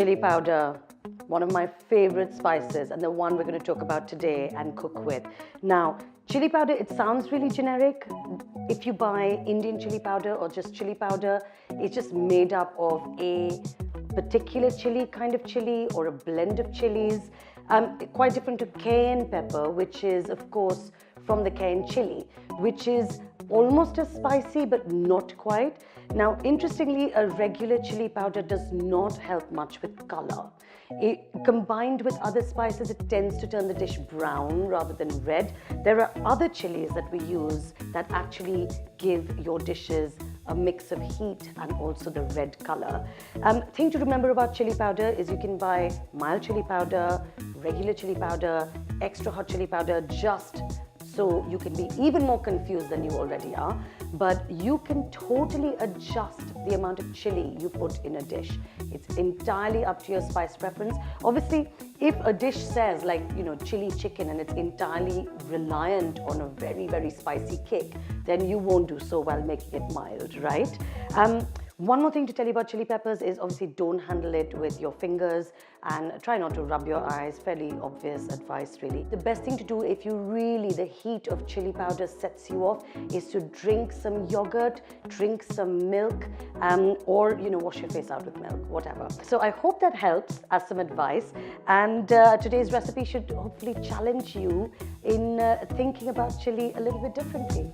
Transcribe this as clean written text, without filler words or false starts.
Chili powder, one of my favorite spices and the one we're going to talk about today and cook with. Now, chili powder, it sounds really generic. If you buy Indian chili powder or just chili powder, it's just made up of a particular chili, kind of chili, or a blend of chilies. Quite different to cayenne pepper, which is, of course, from the cayenne chili, which is almost as spicy, but not quite. Now, interestingly, a regular chili powder does not help much with color. Combined with other spices, it tends to turn the dish brown rather than red. There are other chilies that we use that actually give your dishes a mix of heat and also the red color. Thing to remember about chili powder is you can buy mild chili powder, regular chili powder, extra hot chili powder, just so you can be even more confused than you already are. But you can totally adjust the amount of chili you put in a dish. It's entirely up to your spice preference. Obviously, if a dish says like, chili chicken and it's entirely reliant on a very, very spicy kick, then you won't do so well making it mild, right? One more thing to tell you about chili peppers is obviously don't handle it with your fingers and try not to rub your eyes. Fairly obvious advice, really. The best thing to do if the heat of chili powder sets you off is to drink some yogurt, drink some milk, or, wash your face out with milk, whatever. So I hope that helps as some advice. And today's recipe should hopefully challenge you in thinking about chili a little bit differently.